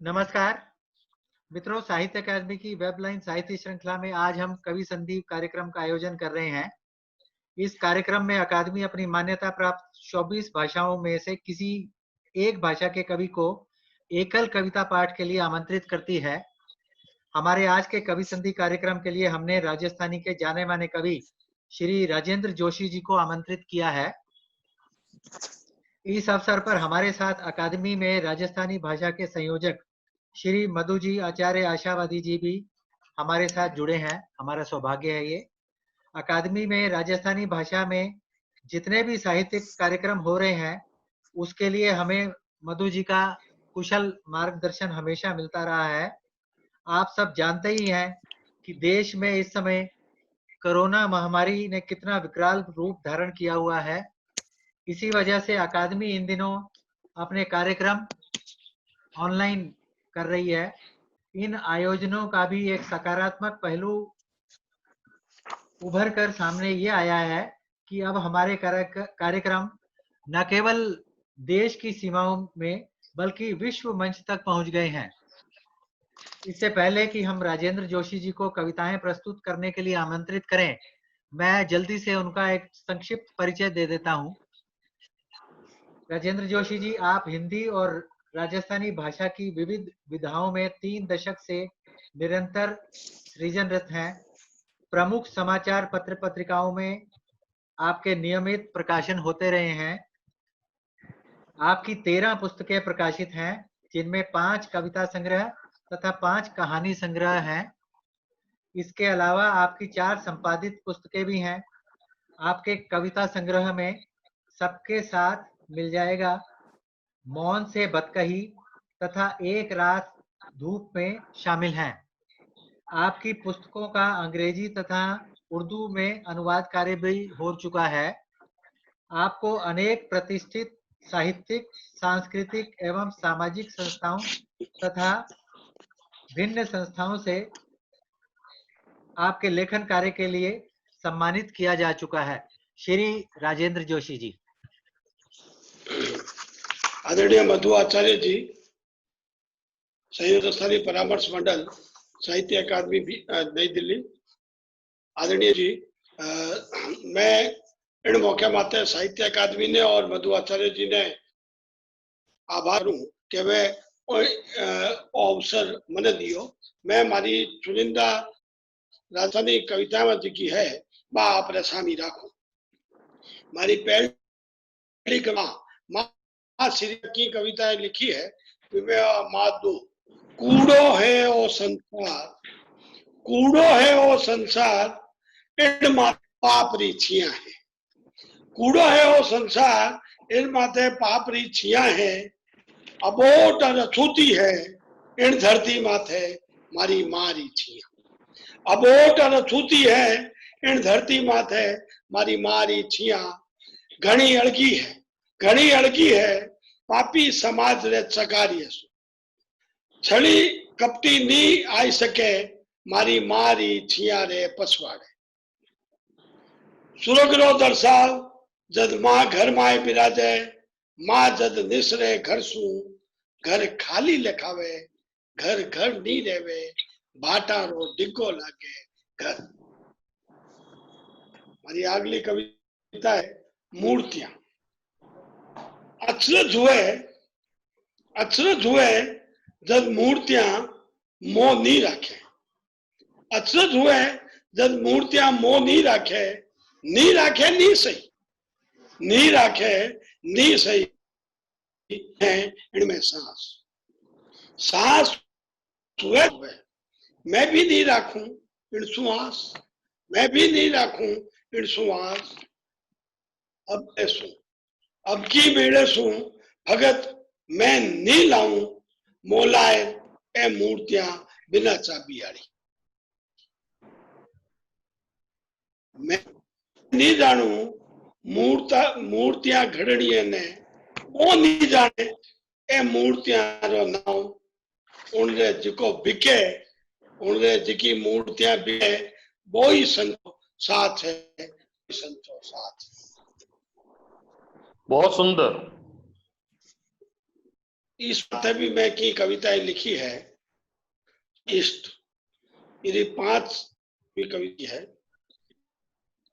नमस्कार मित्रों, साहित्य अकादमी की वेबलाइन साहित्य श्रृंखला में आज हम कवि संदीप कार्यक्रम का आयोजन कर रहे हैं। इस कार्यक्रम में अकादमी अपनी मान्यता प्राप्त 24 भाषाओं में से किसी एक भाषा के कवि को एकल कविता पाठ के लिए आमंत्रित करती है। हमारे आज के कवि संधि कार्यक्रम के लिए हमने राजस्थानी के जाने माने कवि श्री राजेंद्र जोशी जी को आमंत्रित किया है। इस अवसर पर हमारे साथ अकादमी में राजस्थानी भाषा के संयोजक श्री मधु जी आचार्य आशावादी जी भी हमारे साथ जुड़े हैं। हमारा सौभाग्य है ये। अकादमी में राजस्थानी भाषा में जितने भी साहित्यिक कार्यक्रम हो रहे हैं, उसके लिए हमें मधु जी का कुशल मार्गदर्शन हमेशा मिलता रहा है। आप सब जानते ही हैं कि देश में इस समय कोरोना महामारी ने कितना विकराल रूप धारण किया हुआ है। इसी वजह से अकादमी इन दिनों अपने कार्यक्रम ऑनलाइन कर रही है। इन आयोजनों का भी एक सकारात्मक पहलू उभर कर सामने ये आया है कि अब हमारे कार्यक्रम न केवल देश की सीमाओं में बल्कि विश्व मंच तक पहुंच गए हैं। इससे पहले कि हम राजेंद्र जोशी जी को कविताएं प्रस्तुत करने के लिए आमंत्रित करें, मैं जल्दी से उनका एक संक्षिप्त परिचय दे देता हूं। राजेंद्र जोशी जी, आप हिंदी और राजस्थानी भाषा की विविध विधाओं में 3 दशक से निरंतर सृजनरत हैं। प्रमुख समाचार पत्र पत्रिकाओं में आपके नियमित प्रकाशन होते रहे हैं। आपकी 13 पुस्तकें प्रकाशित हैं, जिनमें 5 कविता संग्रह तथा 5 कहानी संग्रह हैं। इसके अलावा आपकी 4 संपादित पुस्तकें भी हैं। आपके कविता संग्रह में सबके साथ मिल जाएगा, मौन से बतकही तथा एक रात धूप में शामिल हैं। आपकी पुस्तकों का अंग्रेजी तथा उर्दू में अनुवाद कार्य भी हो चुका है। आपको अनेक प्रतिष्ठित साहित्यिक, सांस्कृतिक एवं सामाजिक संस्थाओं तथा भिन्न संस्थाओं से आपके लेखन कार्य के लिए सम्मानित किया जा चुका है। श्री राजेंद्र जोशी जी। आदरणीय मधु आचार्य जी, संयुक्त स्तरीय परामर्श मंडल साहित्य अकादमी नई दिल्ली। आदरणीय जी, मैं इन मौके माते साहित्य अकादमी ने और मधु आचार्य जी ने आभार हूँ कि वे अवसर મને दियो। मैं मारी चुनिंदा राजस्थानी कविता की है बा आपने सामी राखू। मारी पहली माँ श्री की कविताएं लिखी है। माधो कूड़ो है ओ संसार, कूड़ो है ओ संसार, इन माथे पाप री छिया है। कूड़ो है ओ संसार, इन माथे पाप री छिया है। अबोट अछूती है, इन धरती माथे मारी मारी छिया। अबोट अछूती है, इन धरती माथे मारी मारी छिया। घणी अड़गी है, घणी अड़गी है, पापी समाज रे चकारिये सु। छड़ी कपटी नी आई सके, मारी मारी छिया रे पसवाड़े। सुरग रो दर्शाव जद माँ घर माए बिराजे, माँ जद निसरे घर सु, घर खाली लिखावे, घर घर नी रेवे, भाटा रो डिगो लागे घर। मारी अगली कविता है मूर्तियां। अचरज हुए जब मूर्तियां मोह नहीं रखे। अचरज हुए जब मूर्तियां मोह नहीं रखे, नहीं रखे नहीं सही, नहीं रखे नहीं सही है इनमें सांस। सांस हुए मैं भी नहीं रखूं इन सुहास, मैं भी नहीं रखूं इन सुहास। अब ऐसू अब की बेड़े सू भगत मैं नहीं लाऊं, मोलाए ए मूर्तियां बिना चाबी आड़ी। मैं नहीं जानू मूर्तियां घड़नी ने, वो नहीं जाने ए मूर्तियां रो नाम। उनरे जिको बिके, उनरे जिकी मूर्तियां बिके, वो ही संतो साथ है, संतो साथ। बहुत सुंदर। इस माथे भी मैं की कविताएं लिखी है। इष्ट ये 5 कविता है।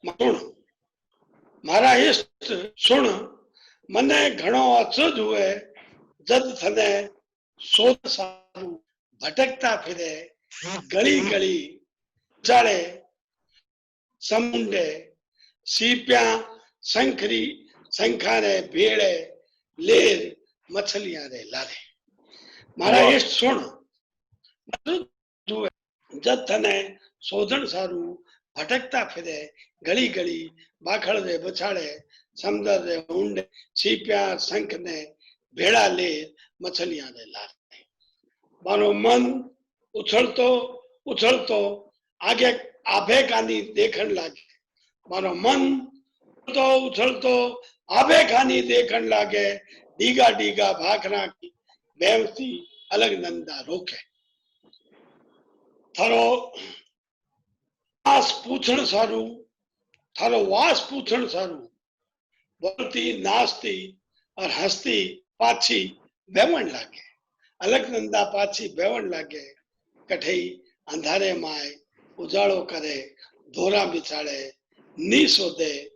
सुन मारा इष्ट सुन मने घणो अचरज हुए जद थने सोच सारू भटकता फिरे गली गली चाले समुंडे सीप्या शंखरी शंखा रे भेड़े लेर मछलियां रे लारे। मारा इष्ट सुन जद थने सोधन सारू भटकता फिरे गली गली बाखड़ रे बछाड़े समुद्र रे ऊंडे सीप्या शंख ने भेड़ा लेर मछलियां रे लारे। मारो मन उछलतो आगे आभे कानी देखण लागे। मारो मन तो उछलतो आभे खानी देखण लागे डीगा डीगा भाखरा की बेवती अलग नंदा रोके। थारो वास पूछण सारू थारो वास पूछण सारू बोलती नाचती और हंसती पाछी बेवण लागे। अलग नंदा पाछी बेवण लागे कठई अंधारे माए उजाड़ो करे धोरा बिछाड़े नी सोदे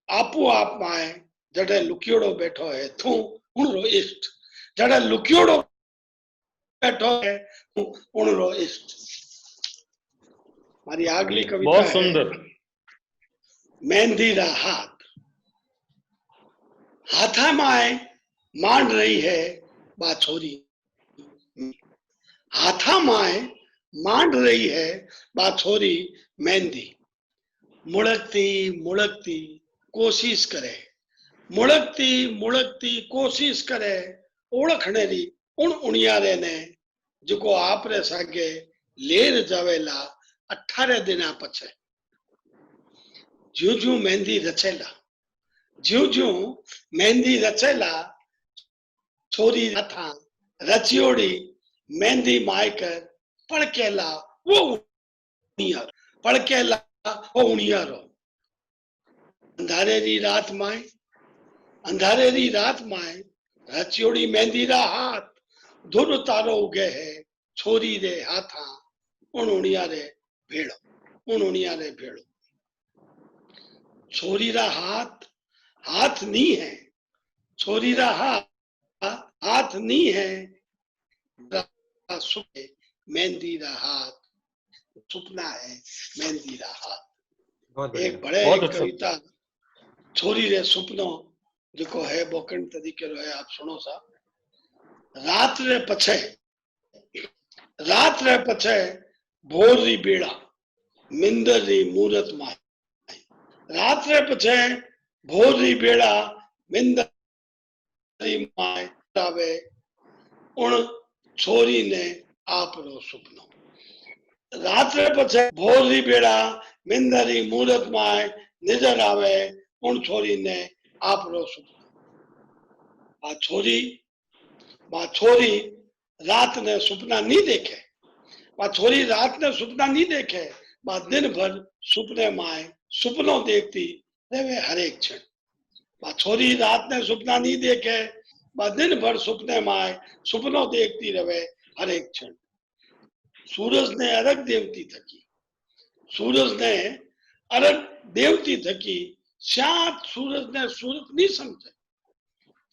आपू आप माए जड़े लुकियोड़ो बैठो है थू उणरो इष्ट। जड़े लुकियोड़ो बैठो है उणरो इष्ट। मारी अगली कविता बहुत सुंदर। मेहंदी रा हाथ हाथा माए માંડ रही है बा छोरी। हाथा माए માંડ रही है बा छोरी मेहंदी। मुड़कती मुड़कती कोशिश करे मुड़कती मुड़कती कोशिश करे ओळखणे री उण उणियारे ने जो आपरे सागे लेर जावेला 18 दिना पछे। ज्यू ज्यू मेहंदी रचेला ज्यू ज्यू मेहंदी रचेला छोरी हाथा रचियोड़ी मेहंदी मायकर पड़केला वो उणियारो पड़केला वो उणियारो। अंधारे री रात माए रचियोड़ी मेहंदी रा हाथ धुर तारो उगे है छोरी रे हाथा उण उणियारे भेड़ो। छोरी रा हाथ नी है छोरी रा हाथ नी है मेहंदी रा हाथ सुपना है मेहंदी रा हाथ। एक बड़े कविता छोरी रे सुपनो जो है बोकन तरीके रो है आप सुनो सा। रात रे पछे भोर री बेड़ा मिंदर री मूरत माए। रात रे पछे भोर री बेड़ा मिंदर री माए आवे उण छोरी ने आपरो सुपनो। रात रे पछे भोर री बेड़ा मिंदर री मूरत माए नजर आवे उण छोरी ने आपरो सुपनो। बा छोरी रात ने सुपना नहीं देखे बा छोरी रात ने सुपना नहीं देखे बा दिन भर सुपने माए सुपनो देखती रहे हर एक क्षण। बा छोरी रात ने सुपना नहीं देखे बा दिन भर सुपने माए सुपनो देखती रहे हर एक क्षण। सूरज ने अरग देवती थकी शांत सूरज ने सूरज नहीं समझे।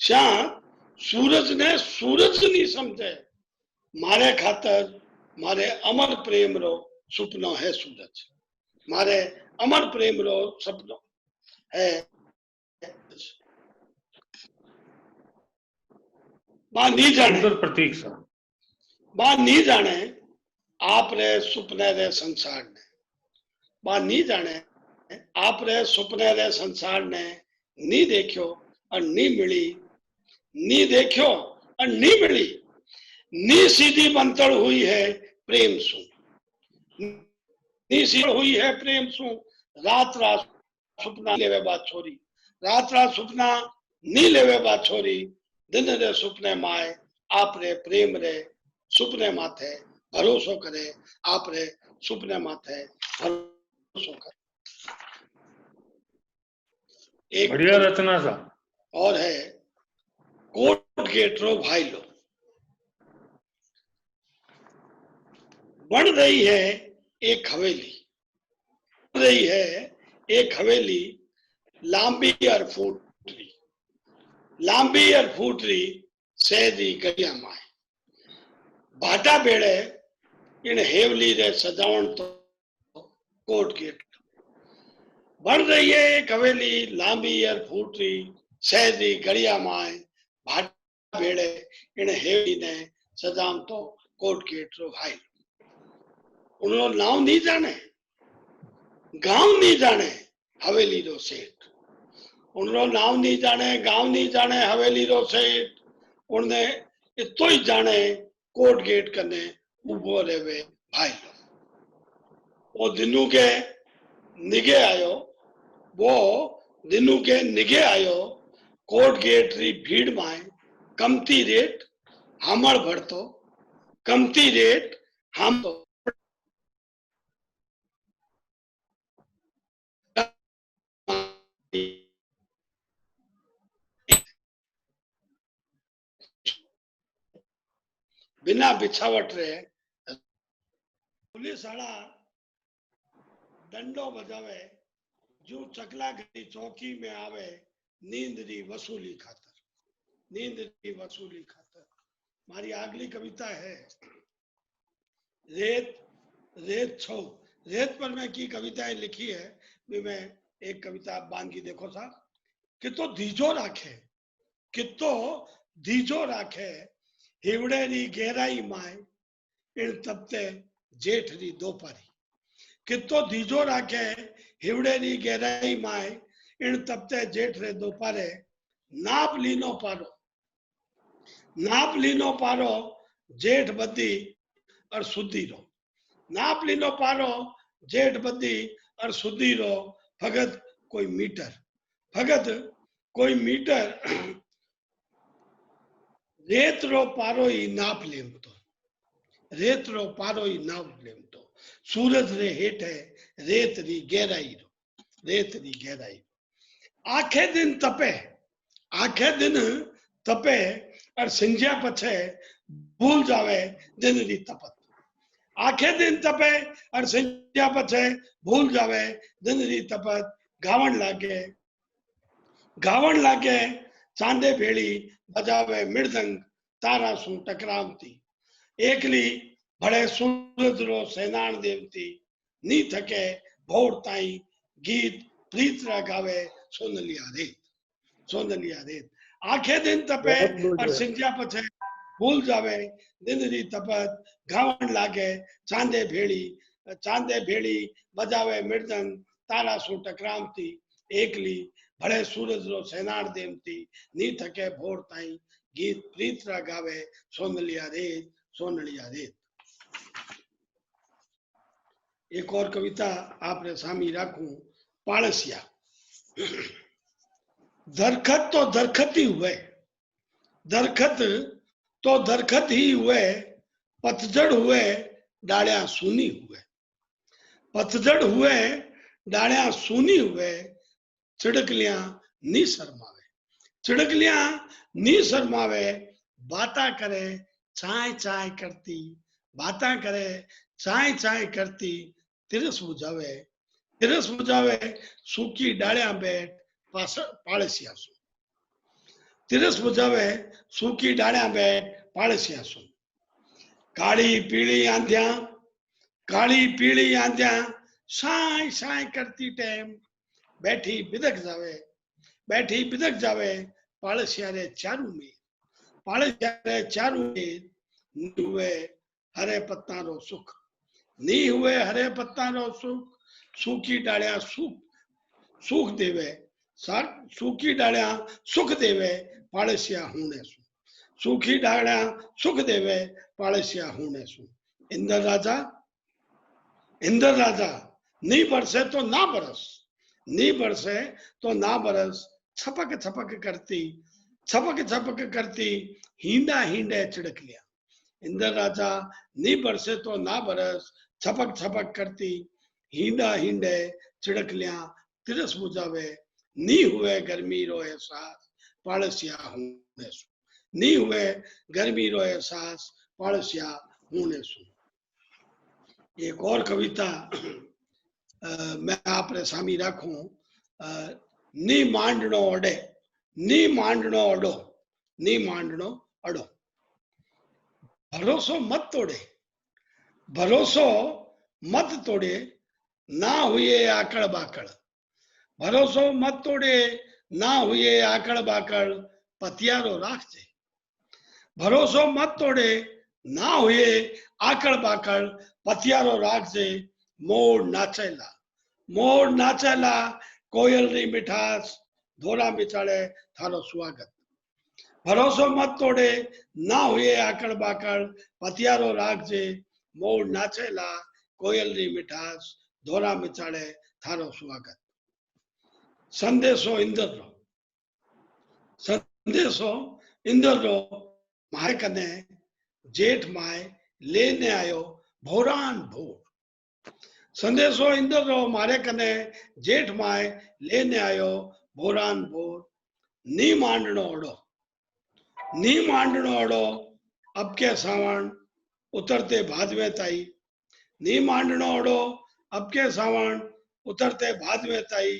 शांत सूरज ने सूरज नहीं समझे। मारे खातर मारे अमर प्रेम रो सुपनो है सूरज। मारे अमर प्रेम रो सपनो है। बा नहीं जाने प्रतीक सा बा नहीं जाने आप रे सुपने रे संसार ने बा नहीं जाने आप रे सुपने रे संसार ने नहीं देखो और नहीं मिली नी देखो और नी मिली नी सीधी बनतड़ हुई है प्रेम सु नी सीधी हुई है प्रेम सु। रात रात सुपना लेवे बात छोरी रात रात सुपना नी लेवे बात छोरी दिन रे सुपने माए आप रे प्रेम रे सुपने माथे भरोसो करे आप रे सुपने माथे भरोसो करे। एक बढ़िया रचना सा और है कोट गेट रो भाई लो। बन रही है एक हवेली, बन रही है एक हवेली, लांबी और फूटरी, लांबी और फूटरी सहदी गलिया माए, भाटा बेड़े इन हेवली रे सजावण तो कोट गेट। बन रही है एक हवेली, लांबी और फूटरी सहदी गलिया माए, भाटा बेड़े इन हेवली ने सजावण तो कोट गेट रो भाई। उन्होंने नाम नहीं जाने, गांव नहीं जाने, हवेली रो सेठ। उन्होंने नाम नहीं जाने, गांव नहीं जाने, हवेली रो सेठ। उन्हें इतो ही जाने कोट गेट करने उबो रेवे भाई। वो दिनू के निगे आयो, वो दिनू के निगे आयो, कोट गेट री भीड़ माए कमती रेट हमड़ भरतो, कमती रेट हम तो बिना बिछावट रे पुलिस वाला डंडो बजावे, जो चकला गली चौकी में आवे नींद री वसूली खातर, नींद री वसूली खातर। मारी अगली कविता है रेत रेत छो। रेत पर मैं की कविताएं लिखी है, मैं एक कविता बांगी देखो सा। कितो दीजो राखे, कितो दीजो राखे, हिवड़े री गहराई माए इन तपते जेठ री दोपहरी। कितो दीजो राखे, हिवड़े री गहराई माए इन तपते जेठ रे दोपहरे, नाप लीनो पारो, नाप लीनो पारो जेठ बदी और सुधी रो, नाप लीनो पारो जेठ बदी और सुधी रो, भगत कोई मीटर, भगत कोई मीटर, रेत रो पारो ही नाप लेम तो, रेत रो पारो ही नाप लेम तो, सूरज रे हेठ है रेत री गहराई रो, रेत री गहराई। आखे दिन तपे, आखे दिन तपे और संध्या पछे भूल जावे दिन री तपत। आखे दिन तपे और संध्या पछे भूल जावे दिन री तपत। गावण लागे, गावण लागे चांदे भेड़ी बजावे मृदंग तारा सु टकरावती। एकली भड़े सूरज रो सेनान देवती, नी थके भोर ताई गीत प्रीतरा गावे सोनलिया रेत, सोनलिया रेत। आखे दिन तपे और संध्या पछे भूल जावे दिन री तपत। गावण लागे चांदे भेड़ी, चांदे भेड़ी बजावे मृदंग तारा सु टकरावती। एकली भड़े सूरज रो सेनार देवती, नी थके भोर ताई गीत प्रीतरा गावे सोनलिया रेत, सोनलिया रेत। एक और कविता आपने सामी राखू, पाड़सिया। दरखत तो दरखत ही हुए, दरखत तो दरखत ही हुए, पतझड़ हुए डालियां सूनी हुए, पतझड़ हुए डालियां सूनी हुए, चिड़कलियां नी शर्मावे, चिड़कलियां नी शर्मावे, बाता करे चाय चाय करती, बाता करे चाय चाय करती, तिरस बुझावे, तिरस बुझावे सूखी डालियां बैठ पाड़सिया सु, तिरस बुझावे सूखी डालियां बैठ पाड़सिया सु। काली पीली आंधिया, काली पीली आंधिया साय साय करती टाइम बैठी बिदक जावे, बैठी बिदक जावे पाड़सिया रे चारू में, पाड़सिया रे चारू में नी हुए हरे पत्ता रो सुख, नी हुए हरे पत्ता रो सुख, सूखी डालियां सुख सुख देवे, सूखी डालियां सुख देवे पाड़सिया होने सु, सूखी डालियां सुख देवे पाड़सिया होने सु। इंद्र राजा, इंद्र राजा नी बरसे तो ना बरस, नी बरसे तो ना बरस, छपक छपक करती, छपक छपक करती हींडा हींडे चिड़कलियां। इंद्र राजा नी बरसे तो ना बरस, छपक छपक करती हींडा हींडे चिड़कलियां, तिरस बुझावे नी हुए गर्मी रो एहसास पाड़सिया होने सु। नी हुए गर्मी रो एहसास पड़स्या हूने सु। एक और कविता मैं आपरे सामी राखूं। नी मांडनो अडे, नी मांडनो अडो, नी मांडनो अडो। भरोसो मत तोड़े, भरोसो मत तोड़े, ना हुए आकड़ बाकड़। भरोसो मत तोड़े, ना हुए आकड़ बाकड़, पतियारो राखजे। भरोसो मत तोड़े, ना हुए आकड़ बाकड़, पतियारो राखजे। मोर नाचेला, मोर नाचेला, कोयल री मिठास, धोरा बिचाड़े थारो स्वागत। भरोसो मत तोड़े, ना हुए आकड़ बाकड़, पतियारो राखजे। मोर नाचेला, कोयल री मिठास, धोरा बिचाड़े थारो स्वागत। संदेशो इंदर रो, संदेशो इंदर रो माए कने जेठ माए लेने आयो भोरान भोर। संदेशो इंदर रो मारे कने जेठ माए लेने आयो भोरान भोर। नी मांडनो अड़ो, नी मांडनो अड़ो, अब के सावण उतरते भादवे ताई। नी मांडनो अड़ो, अब के सावण उतरते भादवे ताई।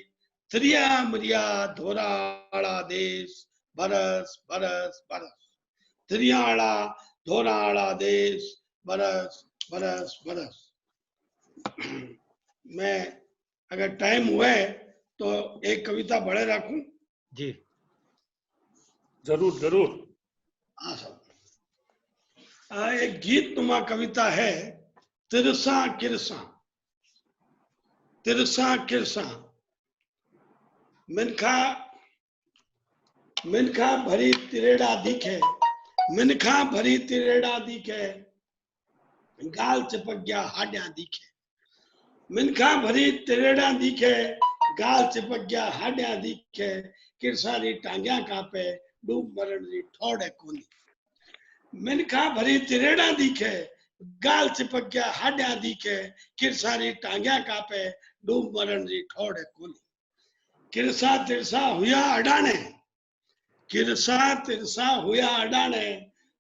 त्रिया मरिया धोराड़ा देश बरस बरस बरस। त्रियाड़ा धोराड़ा देश बरस बरस बरस। मैं अगर टाइम हुए तो एक कविता पढ़े रखूं। जी जरूर जरूर। हाँ साहब, एक गीत नुमा कविता है, तिरसा किरसा। तिरसा किरसा। मिनखा मिनखा भरी तिरेड़ा दिखे, मिनखा भरी तिरेड़ा दिखे, गाल चिपक गया हाड्या दिखे। मिनखा भरी तिरेड़ा दिखे, गाल चिपक गया हाड्या दिखे। किरसारी टांग्या कापे, डूब मरण री ठोड़े कोनी। मिनखा भरी तिरेड़ा दिखे, गाल चिपक गया हाड्या दिखे। किरसारी टांग्या कापे, डूब मरण री ठोड़े कोनी। किरसा तिरसा हुया अडाने, किरसा तिरसा हुया अडाने।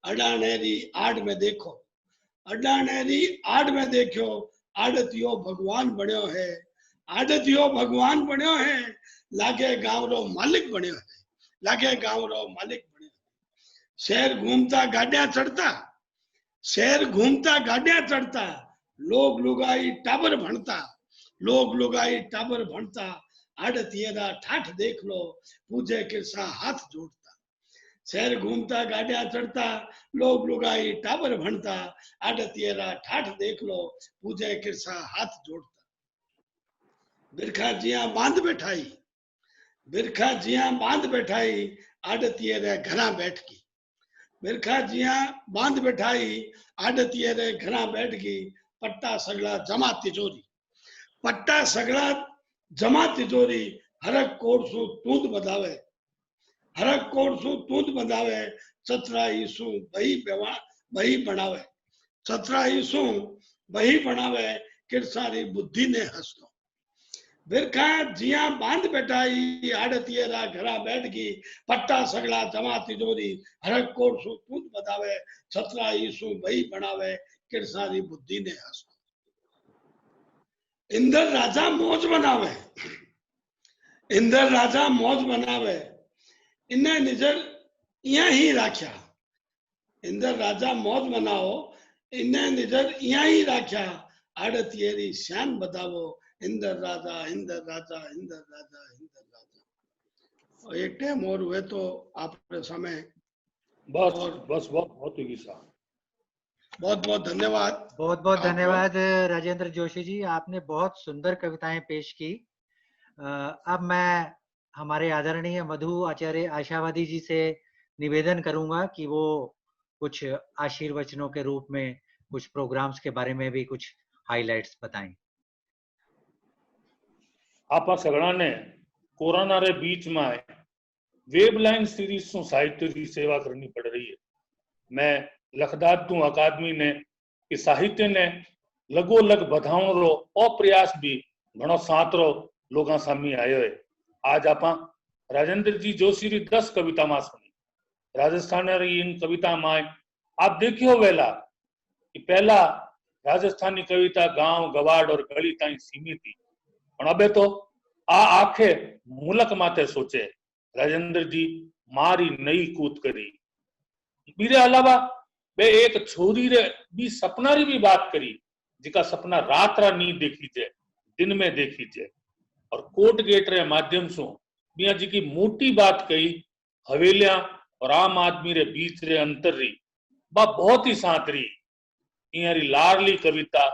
अडाने री आड़ में देखो, अडाने री आड़ में देखो, आड़तियो भगवान बन्यो है। आड़तियो भगवान बन्यो है, लागे गांव रो मालिक बन्यो है। लागे गांव रो मालिक बन्यो है। शहर घूमता गाड़ियां चढ़ता, शहर घूमता गाड़ियां चढ़ता। लोग लुगाई टाबर भणता, लोग लुगाई टाबर भणता। आड़तियेरा ठाठ देख लो, पूजे किरसा हाथ जोड़ता। शहर घूमता गाड़ियां चढ़ता, लोग लुगाई टाबर भणता। आड़तियेरा ठाठ देख लो, पूजे किरसा हाथ जोड़ता। बिरखा जिया बांध बैठाई, बिरखा जिया बांध बैठाई, आड़तियेरे घरा बैठ गई। बिरखा जिया बांध बैठाई, आड़तियेरे घरा बैठ गई। पट्टा सगला जमा तिजोरी, पट्टा सगला जमा तिजोरी। हरक कोट सु तूंद बधावे, हरक कोट सु तूंद बधावे। चतराई सु बही बही बनावे, चतराई सु बही बनावे। किरसारी बुद्धि ने हंसनो। बिरखा जिया बांध बैठाई, आड़तियेरा घरा बैठ गई। पट्टा सगला जमा तिजोरी, हरक कोट सु तूंद बधावे। चतराई सु बही बनावे, किरसारी बुद्धि ने हंसनो। इंदर राजा मौज बनावे, इंदर राजा मौज बनावे। इन्हें निजर इया ही राख्या, इंदर राजा मौज मनाओ, इन्हें निजर इया ही राख्या। आड़तियेरी शान बतावो, इंदर राजा इंदर राजा इंदर राजा इंदर राजा। एक टाइम और हुए तो आपके समय बस और बस बहुत होगी साहब। बहुत बहुत धन्यवाद। बहुत बहुत आपको। धन्यवाद राजेंद्र जोशी जी, आपने बहुत सुंदर कविताएं पेश की। अब मैं हमारे आदरणीय मधु आचार्य आशावादी जी से निवेदन करूंगा कि वो कुछ आशीर्वचनों के रूप में कुछ प्रोग्राम्स के बारे में भी कुछ हाइलाइट्स बताएं। आप सगड़ा ने कोरोना रे बीच में वेबलाइन सीरीज सु साहित्य की सेवा करनी पड़ रही है। मैं लखदात तू अकादमी ने इस साहित्य ने लगोलग बधाउण रो अप्रयास भी घणो साथ रो लोगा सामी आयो है। आज आप राजेंद्र जी जोशी री 10 कविता में सुनी। राजस्थान री इन कविता में आप देखियो वेला कि पहला राजस्थानी कविता गांव गवाड़ और गली ताई सीमित थी, पण अबे तो आ आखे मुलक माथे सोचे राजेंद्र जी मारी नई कूद करी। बीरे अलावा बे एक छोरी रे भी सपना री भी बात करी जिका सपना रात रा नी देखी जे दिन में देखी जे, और कोर्ट गेट रे माध्यम से मियाँ जी की मोटी बात कही हवेलियां और आम आदमी रे बीच रे अंतर री बा बहुत ही सांतरी इयारी लाडली कविता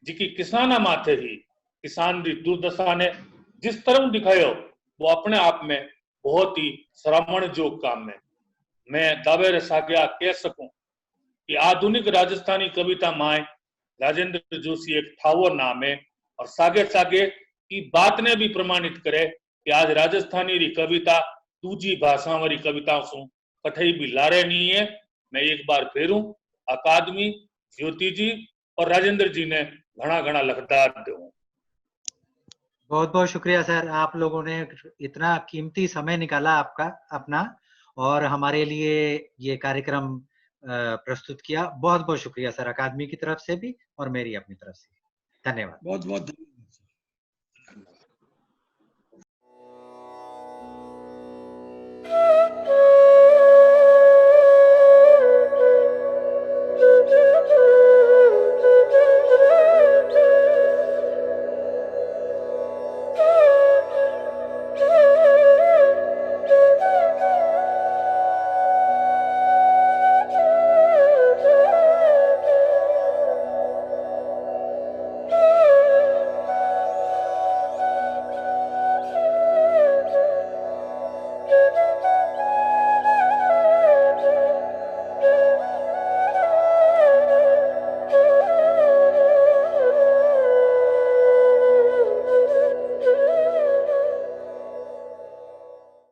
जिकी किसाना माथे ही किसान री दुर्दशा ने जिस तरह दिखायो वो अपने आप में बहुत ही सराहनीय जो काम है। मैं दावे रे साग्या कह सकूं कि आधुनिक राजस्थानी कविता माए राजेंद्र जोशी एक ठावर नाम है, और सागे सागे की बात ने भी प्रमाणित करे कि आज राजस्थानी री कविता दूजी भाषा वाली कविताओं से कठई भी लारे नहीं है। मैं एक बार फेरूं अकादमी ज्योति जी और राजेंद्र जी ने घना घना लखदार दो। बहुत बहुत शुक्रिया सर, आप लोगों ने इतना कीमती समय निकाला आपका अपना और हमारे लिए ये कार्यक्रम प्रस्तुत किया। बहुत बहुत शुक्रिया सर, अकादमी की तरफ से भी और मेरी अपनी तरफ से धन्यवाद। बहुत बहुत धन्यवाद। Thank you.